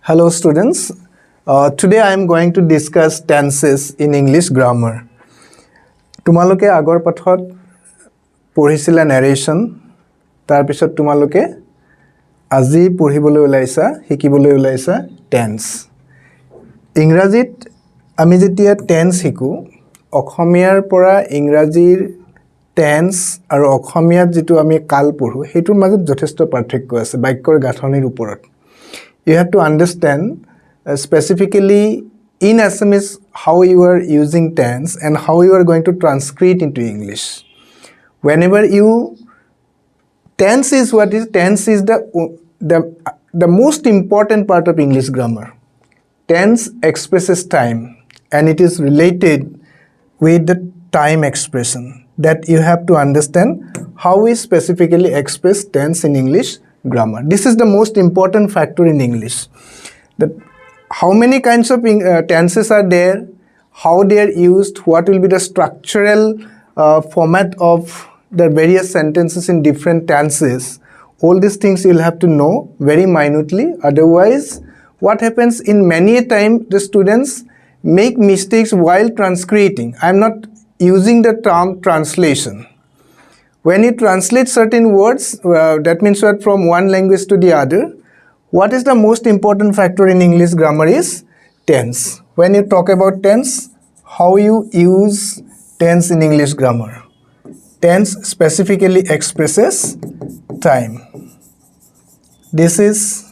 Hello students, today I am going to discuss tenses in English grammar. Tumaloke agor pathot পঢ়িছিলা narration tar pisot tumaloke আজি পঢ়িবলৈ ওলাইছা শিকিবলৈ ওলাইছা tense. ইংৰাজীত আমি যেতিয়া tense শিকো অসমীয়াৰ পৰা ইংৰাজীৰ tense আৰু অসমীয়াত যেটো আমি কাল পঢ়ো হেতুৰ মাজত যথেষ্ট পাৰ্থক্য আছে বাক্যৰ গাঁথনিৰ ওপৰত. You have to understand specifically in Assamese how you are using tense and how you are going to transcribe into English. Whenever you tense is the most important part of English grammar. Tense expresses time and it is related with the time expression that you have to understand how we specifically express tense in English grammar. This is the most important factor in English. That how many kinds of tenses are there, how they are used, what will be the structural format of the various sentences in different tenses. All these things you will have to know very minutely. Otherwise, what happens in many a time the students make mistakes while transcribing. I am not using the term translation. When you translate certain words, that means that from one language to the other, what is the most important factor in English grammar is tense. When you talk about tense, how you use tense in English grammar. Tense specifically expresses time. This is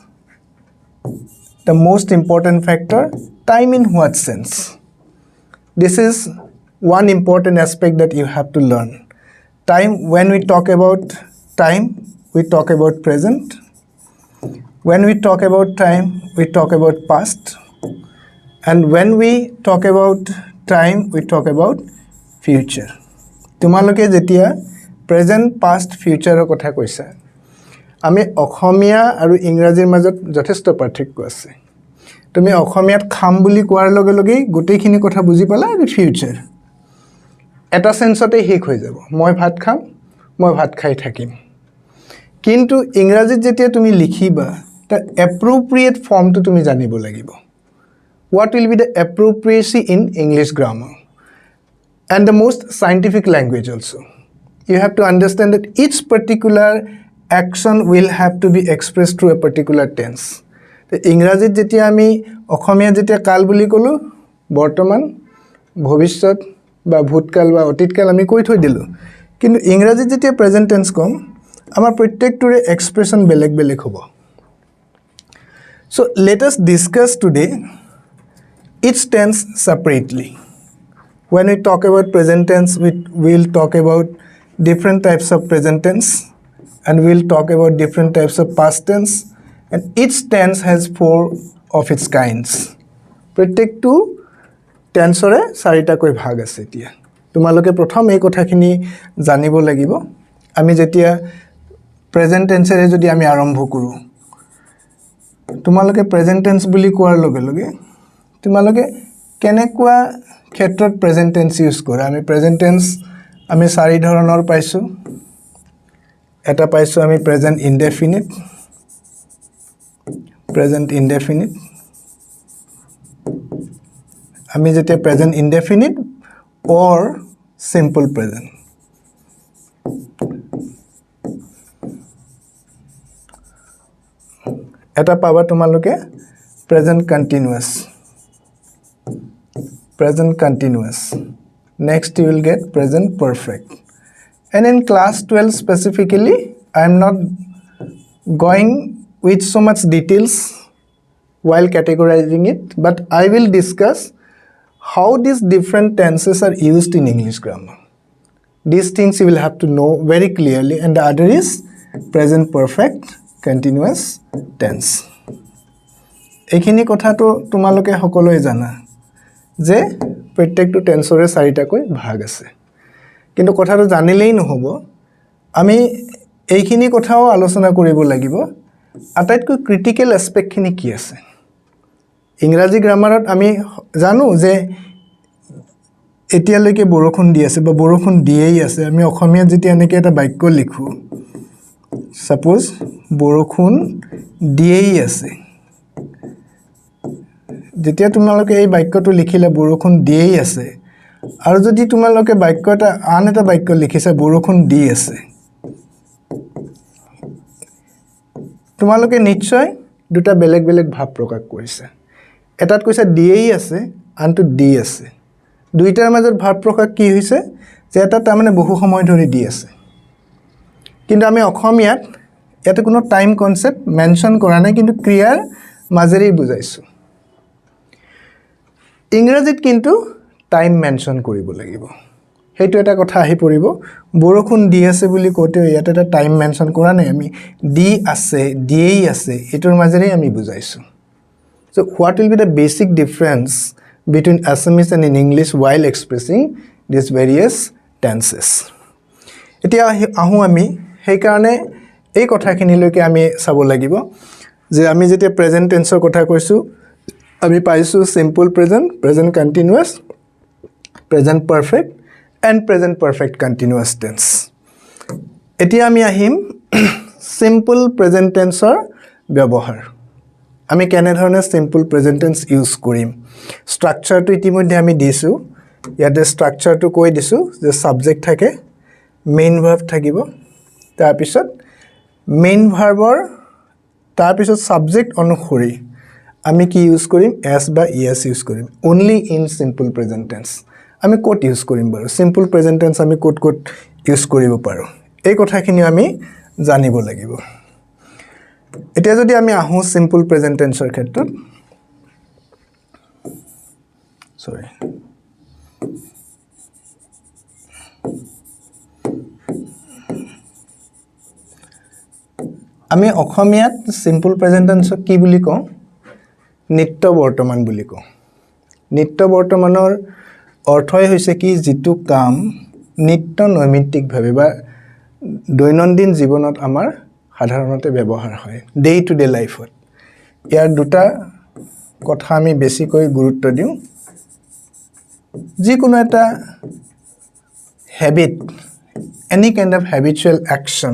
the most important factor. Time in what sense? This is one important aspect that you have to learn. Time, when we talk about time, we talk about present. When we talk about time, we talk about past. And when we talk about time, we talk about future. Tumaloke jetia present, past, future kotha koisa. Ami Okhomia aru Ingrajir majot jotheshto parthokyo ase. Tumi Okhomiyat kham buli koar loge loge gotekhini kotha buji pala aru future. Eta sensote hek hoi jabo. Moi bhat kham, moi bhat khai thakim. Kintu Ingrajit jetia tumi likhiba, the appropriate form to tumi janibo lagibo. What will be the appropriacy in English grammar? And the most scientific language also. You have to understand that each particular action will have to be expressed through a particular tense. The Ingrajit jetia ami Okhomia jetia kal buli kolu, bortoman, bhovishyot, বা ভূতকাল বা অতীতকাল আমি কৈ থৈ দিলো কিন্তু ইংৰাজীত যেতিয়া present tense কম আমাৰ প্ৰত্যেকটোৰে এক্সপ্ৰেছন বেলেগ বেলেগ হ'ব so let us discuss today each tense separately when we talk about present tense we will talk about different types of present tense and we will talk about different types of past tense and each tense has four of its kinds প্ৰত্যেকটো টেন্সৰে চাৰিটা কৈ ভাগ আছে এতিয়া তোমালোকে প্ৰথম এই কথাখিনি জানিব লাগিব আমি যেতিয়া প্ৰেজেন্ট টেন্সৰে যদি আমি আৰম্ভ কৰো তোমালোকে প্ৰেজেন্ট টেন্স বুলি কোৱাৰ লগে লগে তোমালোকে কেনেকুৱা ক্ষেত্ৰত প্ৰেজেন্ট টেন্স ইউজ কৰা আমি প্ৰেজেন্ট টেন্স আমি চাৰি ধৰণৰ পাইছো এটা পাইছো আমি প্ৰেজেন্ট ইনডেফিনিট আমি যেতে present indefinite or simple present এটা পাবা তোমালোকে present continuous next you will get present perfect and in class 12 specifically I am not going with so much details while categorizing it but I will discuss how these different tenses are used in English grammar. These things you will have to know very clearly and the other is present perfect continuous tense. Ekhini kotha to tumaloke hokoloi jana je prottektu tensore sarita koi bhag ase. Kintu kotha to janilei nohobo ami eikhini kothao alochona koribo lagibo ataitko critical aspect khini ki ase. ইংৰাজী গ্ৰামাৰত আমি জানো যে এতিয়ালৈকে বৰষুণ দি আছে বা বৰষুণ দিয়েই আছে আমি অসমীয়াত যেতিয়া এনেকৈ এটা বাক্য লিখো সাপোজ বৰষুণ দিয়েই আছে যেতিয়া তোমালোকে এই বাক্যটো লিখিলে বৰষুণ দিয়েই আছে আৰু যদি তোমালোকে বাক্য এটা আন এটা বাক্য লিখিছে বৰষুণ দি আছে তোমালোকে নিশ্চয় দুটা বেলেগ বেলেগ ভাৱ প্ৰকাশ কৰিছে এটাত কৈছে দিয়েই আছে আনটো দি আছে দুইটাৰ মাজত ভাৱ প্ৰকাশ কি হৈছে যে এটা তাৰমানে বহু সময় ধৰি দি আছে কিন্তু আমি অসমীয়াত ইয়াতে কোনো টাইম কনসেপ্ট মেনশন কৰা নাই কিন্তু ক্ৰিয়াৰ মাজেৰেই বুজাইছো ইংৰাজীত কিন্তু টাইম মেনশন কৰিব লাগিব হেতু এটা কথা আহি পৰিব বৰষুণ দি আছে বুলি কওঁতে ইয়াতে এটা টাইম মেনশন কৰা নাই আমি দি আছে দিয়েই আছে এটোৰ মাজেৰেই আমি বুজাইছো so what will be the basic difference between Assamese and in English while expressing these various tenses এতিয়া আহু আমি সেই কাৰণে এই কথাখিনিলৈকে আমি চাব লাগিব যে আমি যেতিয়া প্ৰেজেন্ট টেন্সৰ কথা কৈছো আমি পাইছো simple present present continuous present perfect and present perfect continuous tense এতিয়া আমি আহিম simple present tenseৰ ব্যৱহাৰ আমি কেনে ধৰণে simple present tense ইউজ কৰিম স্ট্ৰাকচাৰটো ইতিমধ্যে আমি দিছো ইয়াতে স্ট্ৰাকচাৰটো কৈ দিছো যে সাবজেক্ট থাকে মেইন ভাৰ্ব থাকিব তাৰ পিছত মেইন ভাৰ্বৰ তাৰ পিছত সাবজেক্ট অনুসৰি আমি কি ইউজ কৰিম s বা es ইউজ কৰিম only in simple present tense আমি কোট ইউজ কৰিম বাৰু সিম্পল প্ৰেজেন্ট টেন্স আমি কোট ইউজ কৰিব পাৰো এই কথাখিনি আমি জানিব লাগিব এতিয়া যদি আমি আহু সিম্পল প্ৰেজেন্ট টেন্সৰ ক্ষেত্ৰত সৰি আমি অসমীয়াত সিম্পল প্ৰেজেন্ট টেন্সক কি বুলি কওঁ নিত্য বৰ্তমান বুলি কওঁ নিত্য বৰ্তমানৰ অৰ্থই হৈছে কি যিটো কাম নিত্য নৈমিত্তিকভাৱে বা দৈনন্দিন জীৱনত আমাৰ সাধাৰণতে ব্যৱহাৰ হয় ডে টু ডে লাইফত ইয়াৰ দুটা কথা আমি বেছিকৈ গুৰুত্ব দিওঁ যিকোনো এটা habit any kind of habitual action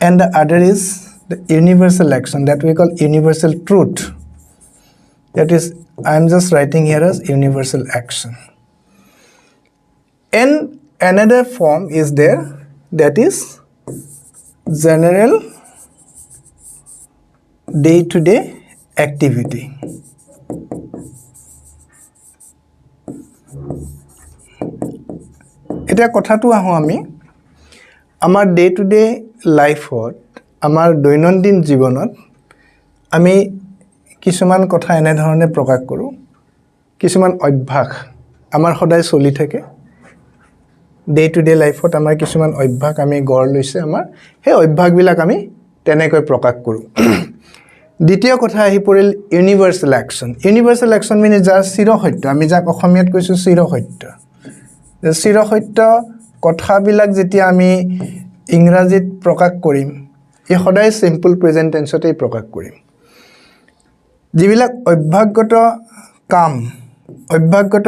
and the other is the universal action that we call universal truth that is I am just writing here as universal action and another form is there that is general day to day activity এটা কথাটো আহো আমি আমাৰ day to day লাইফত আমাৰ দৈনন্দিন জীৱনত আমি কিছুমান কথা এনে ধৰণে প্ৰকাশ কৰো কিছুমান অভ্যাস আমাৰ সদায় চলি থাকে ডে টু ডে লাইফত আমাৰ কিছুমান অভ্যাস আমি গঢ় লৈছে আমাৰ সেই অভ্যাসবিলাক আমি তেনেকৈ প্ৰকাশ কৰো দ্বিতীয় কথা আহি পৰিল ইউনিভাৰ্সাল অ্যাকশন মানে যাৰ চিৰসত্য আমি যাক অসমীয়াত কৈছো চিৰসত্য কথাবিলাক যেতিয়া আমি ইংৰাজীত প্ৰকাশ কৰিম এই সদায় সিম্পল প্ৰেজেন্ট টেন্সতেই প্ৰকাশ কৰিম যিবিলাক অভ্যাসগত কাম অভ্যাসগত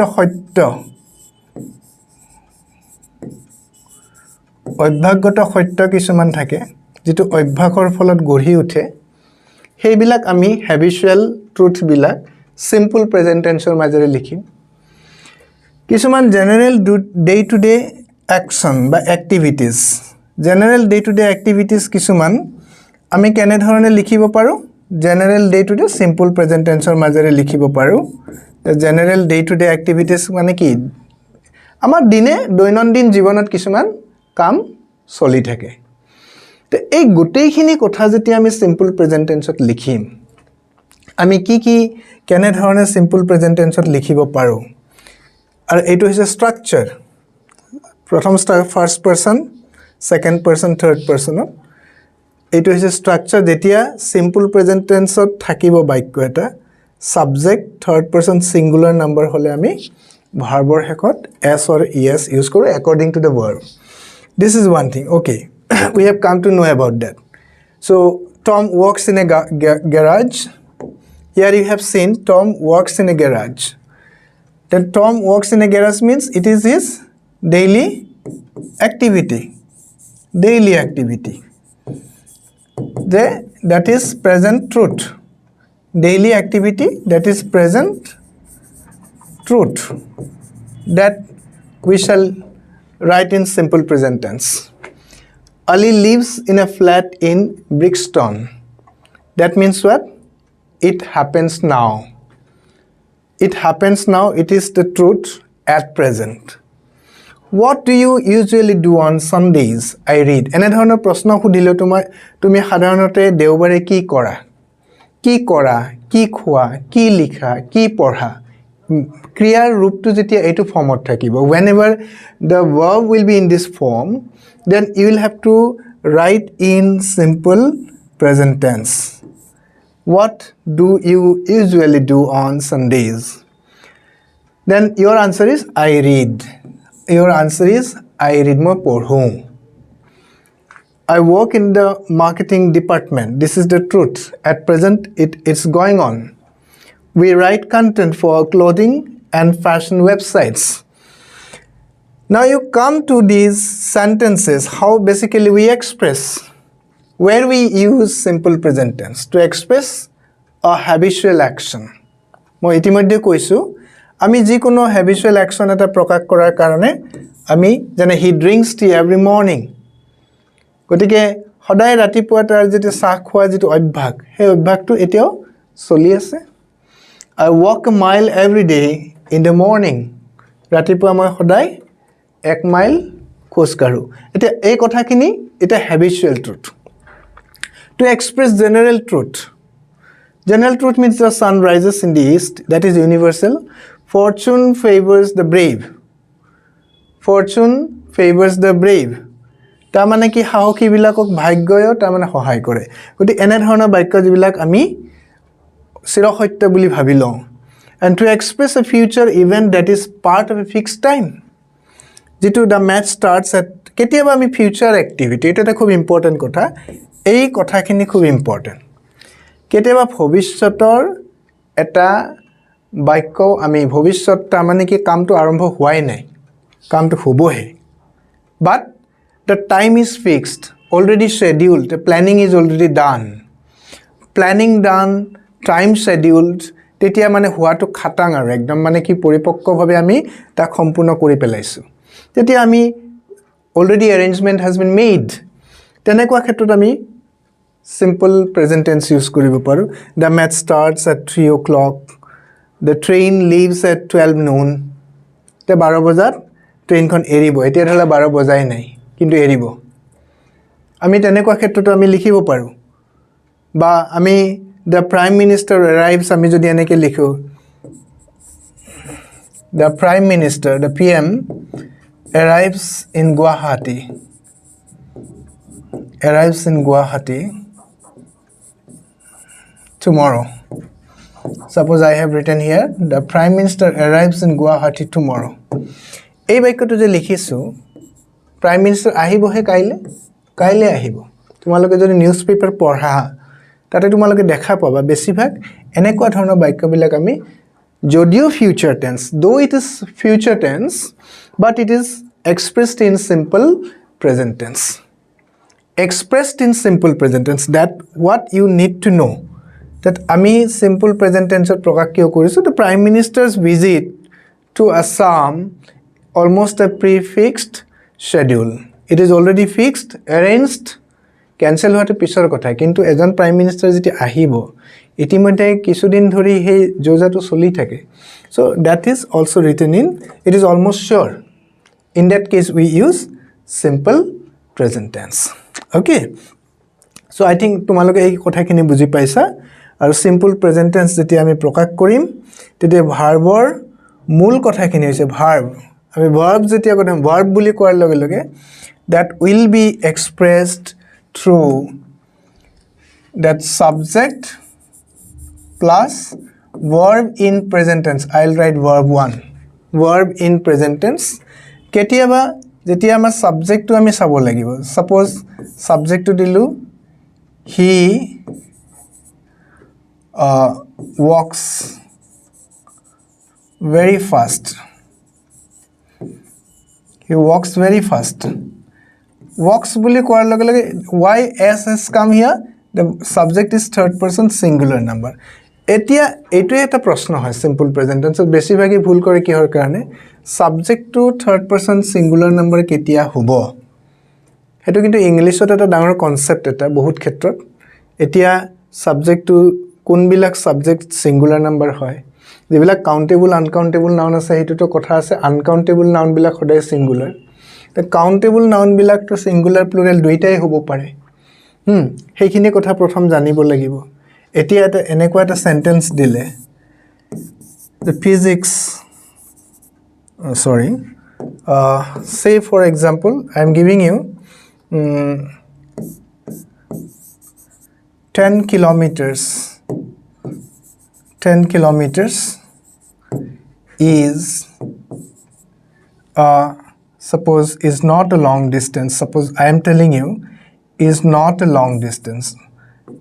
সত্য কিছুমান থাকে যেটো অভ্যাসৰ ফলত গঢ়ি উঠে সেইবিলাক আমি হ্যাবিচুৱেল ট্ৰুথ বিলাক সিম্পল প্ৰেজেন্ট টেন্সৰ মাজেৰে লিখিম কিছুমান general day to day action বা activities general day to day activities কিছুমান আমি কেনে ধৰণে লিখিব পাৰো general day to day simple present টেন্সৰ মাজেৰে লিখিব পাৰো general day to day activities মানে কি আমাৰ দিনে দৈনন্দিন জীৱনত কিছুমান কাম চলি থাকে তে এই গোটেইখিনি কথা যেতিয়া আমি সিম্পল প্ৰেজেন্ট টেন্সত লিখিম আমি কি কেনে ধৰণে সিম্পল প্ৰেজেন্ট টেন্সত লিখিব পাৰো আৰু এইটো হৈছে স্ট্ৰাকচাৰ প্ৰথম first person second person third person এইটো হৈছে স্ট্ৰাকচাৰ যেতিয়া সিম্পল প্ৰেজেন্ট টেন্সত থাকিব বাক্য এটা subject third person singular number হলে আমি ভাৰ্বৰ শেষত s or es ইউজ কৰো according to the verb this is one thing okay we have come to know about that so Tom works in a garage here you have seen Tom works in a garage then Tom works in a garage means it is his daily activity the that is present truth. Daily activity, that is present truth. That we shall write in simple present tense. Ali lives in a flat in Brixton. That means what? It happens now. It happens now. It is the truth at present. What do you usually do on Sundays? I read. এনে ধৰণৰ প্ৰশ্ন সুধিলে তুমি সাধাৰণতে দেওবাৰে কি কৰা? কি কৰা? কি খোৱা? কি লিখা? কি পঢ়া? ক্ৰিয়াৰ ৰূপটো যেতিয়া এইটো ফৰ্মত থাকিব, whenever the verb will be in this form, then you will have to write in simple present tense. What do you usually do on Sundays? Then your answer is I read. Your answer is I read. মই পঢ়ো. I work in the marketing department. This is the truth. At present, it's going on. We write content for clothing and fashion websites. Now you come to these sentences, how basically we express, where we use simple present tense to express a habitual action. মই ইতিমধ্যে কৈছো আমি যিকোনো habitual action এটা প্ৰকাশ কৰাৰ কাৰণে আমি যেনে he drinks tea every morning. গতিকে সদায় ৰাতিপুৱা তাৰ যেতি চাহ খোৱা যেতি অভ্যাস সেই অভ্যাসটো এতিয়াও চলি আছে. I walk a mile every day in the morning. ৰাতিপুৱা মই সদায় 1 মাইল খোজ কাঢ়ো. এটা এই কথাখিনি এটা habitual truth. To express general truth. General truth means the sun rises in the east. That is universal. Fortune favors the brave. Fortune favors the brave. তাৰ মানে কি সাহসী বিলাকক ভাগ্যয় তাৰ মানে সহায় কৰে. গতি এনে ধৰণৰ বাক্য যিবিলাক আমি চিৰসত্য বুলি ভাবি লওঁ. And to express a future event that is part of a fixed time. যেটো the match starts at কেতিয়াবা আমি future activity এটা খুব ইম্পৰ্টেন্ট কথা. এই কথাখিনি খুব ইম্পৰ্টেন্ট. কেতিয়াবা ভৱিষ্যতৰ এটা বাক্য আমি ভৱিষ্যত তাৰ মানে কি কামটো আৰম্ভ হোৱাই নাই. কামটো হ'বহে. But the time is fixed, already scheduled, the planning is already done. Planning done, time scheduled, তেতিয়া মানে হোৱাটো খাটাং আৰু একদম মানে কি পৰিপক্কভাৱে আমি তাক সম্পূৰ্ণ কৰি পেলাইছো. তেতিয়া আমি already arrangement has been made. তেনেকুৱা ক্ষেত্ৰত আমি simple present tense use কৰিব পাৰো. The match starts at 3 o'clock. The train leaves at 12 noon. তে 12 বজাত ট্ৰেইনখন এৰিব. এতিয়া ধৰা 12 বজাই নাই কিন্তু এৰিব. আমি তেনেকুৱা ক্ষেত্ৰটো আমি লিখিব পাৰো. বা আমি the prime minister arrives আমি যদি এনেকৈ লিখো. The prime minister, the PM arrives in Guwahati. Arrives in Guwahati tomorrow. Suppose I have written here, the prime minister arrives in Guwahati tomorrow. এই বাক্যটো যে লিখিছো, prime minister আহিবহে কাইলে আহিব. তোমালোকে যদি নিউজ পেপাৰ পঢ়া তাতে তোমালোকে দেখা পাবা বেছিভাগ এনেকুৱা ধৰণৰ বাক্যবিলাক আমি যদিও future tense, though it is future tense, but it is expressed in simple present tense. Expressed in simple present tense, that what you need to know. That আমি simple present tense প্ৰকাশ কিয় কৰিছো? The prime minister's visit to Assam almost a prefixed schedule. It is already fixed, arranged, cancel হোৱাটো পিছৰ কথা. কিন্তু এজন prime minister যেতি আহিব ইতিমধ্যে কিছুদিন ধৰি সেই যোজাটো চলি থাকে. So that is also written in, it is almost sure. In that case we use simple present tense. Okay. So I think তোমালোকে এই কথাখিনি বুজি পাইছা. আৰু simple present tense যেতিয়া আমি প্ৰকাশ কৰিম তেতিয়া ভাৰ্বৰ মূল কথাখিনি হৈছে ভাৰ্ব. আমি ভাৰ্ব যেতিয়া কম ভাৰ্ব বুলি কোৱাৰ লগে লগে that will be expressed through that subject plus verb in present tense. I'll write verb 1. Verb in present tense. কেতিয়াবা যেতিয়া আমাৰ সাবজেক্টটো আমি চাব লাগিব. Suppose সাবজেক্টটো দিলো he walks very fast. He walks very fast. Walks বুলি কোৱাৰ লগে লগে why s has come here? the subject is third person singular number. এতিয়া এইটোৱে এটা প্ৰশ্ন হয় simple present tense বেছিভাগই ভুল কৰে কিহৰ কাৰণে subject to third person singular number কেতিয়া হ'ব হেতু কিন্তু ইংলিশত এটা ডাঙৰ কনসেপ্ট এটা বহুত ক্ষেত্ৰত এতিয়া subject to কোনবিলাক subject singular number হয় যেবিলাক countable uncountable noun আছে হেতুটো কথা আছে uncountable noun বিলাক সদায় singular the countable noun বিলাক তো singular plural দুইটাই হ'ব পাৰে হেখিনি কথা প্ৰথম জানিব লাগিব এতিয়া এটা এনেকুৱা এটা সেন্টেন্স দিলে the physics say for example I am giving you 10 kilometers is suppose is not a long distance suppose I am telling you is not a long distance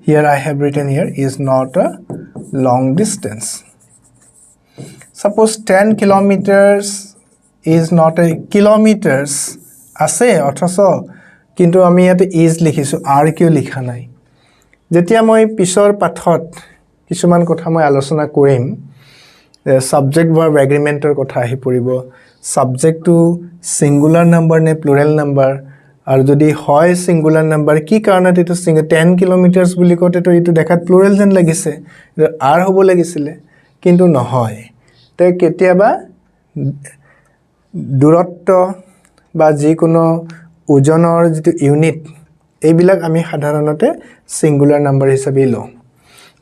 here I have written here is not a long distance suppose 10 kilometers is not a kilometers ase othoso kintu ami yate is likhisu r kyo likha nai jetia moi pisor pathot kisuman kotha moi alochona korim subject verb agreement or kotha ahi poribo subject to singular number ne plural number আর যদি হয় singular number কি কারণে এটো 10 kilometres বুলি কতে তো এটো দেখাত প্লুরাল যেন লাগিছে আর হ'ব লাগিছিল কিন্তু নহয় তে কেতিয়াবা দূৰত্ব বা যি কোনো ওজনৰ যেটো ইউনিট এইবিলাক আমি সাধাৰণতে সিঙ্গুলার নাম্বার হিচাপে লওঁ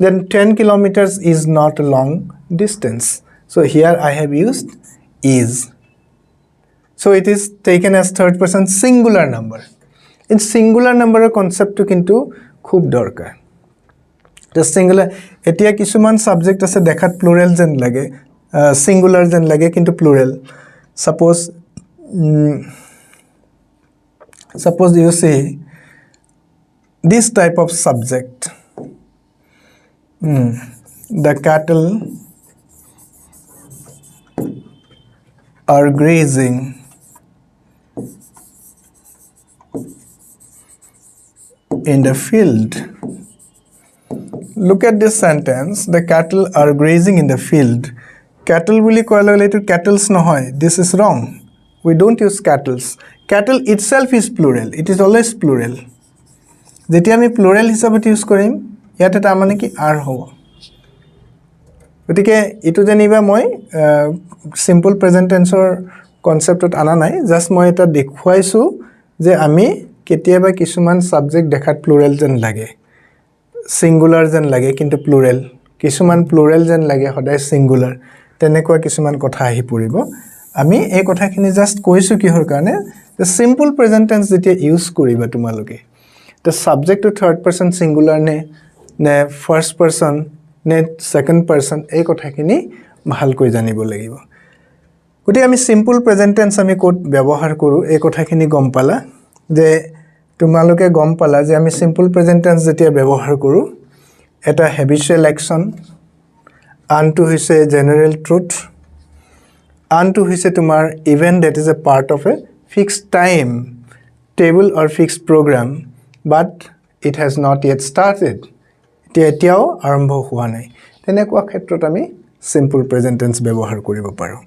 then 10 kilometers is not a long distance so here I have used is so it is taken as third person singular number in singular number concept to kintu khub dorkar the singular etia kisuman subject ase dekhat plural jen lage singular jen lage kintu plural suppose you say this type of subject the cattle are grazing in the field. Look at this sentence. The cattle are grazing in the field. Cattle buli koile to cattles no hoy. This is wrong. We don't use cattles. Cattle itself is plural. It is always plural. Jetia ami plural hisabet use korim, yate ta mane ki ar hobo. Gotike itu janiba moi simple present tense or concept ot ana nai just moi eta dekhuaisu je ami কেতিয়াবা কিছুমান subject দেখাত plural যেন লাগে singular যেন লাগে কিন্তু plural কিছুমান plural যেন লাগে সদায় সিঙ্গুলার তেনেকুৱা কিছুমান কথা আহি পৰিব আমি এই কথাখিনি জাস্ট কৈছো কিহৰ কাৰণে the simple present tense যেতিয়া ইউজ কৰিবা তোমালোকে the subject to third person singular নে first person নে second person এই কথাখিনি ভালকৈ জানিব লাগিব গতি আমি simple present tense আমি কোড ব্যৱহাৰ কৰো এই কথাখিনি গম পালা যে তোমালোকে গম পালা যে আমি সিম্পল প্রেজেন্ট টেন্স যেতিয়া ব্যৱহাৰ কৰো এটা habitual action আনটো হৈছে জেনাৰেল ট্ৰুথ আনটো হৈছে তোমাৰ event that is a part of a fixed time table or fixed program but it has not yet started এতিয়াও আৰম্ভ হোৱা নাই তেনেকুৱা ক্ষেত্ৰত আমি সিম্পল প্ৰেজেন্ট টেন্স ব্যৱহাৰ কৰিব পাৰো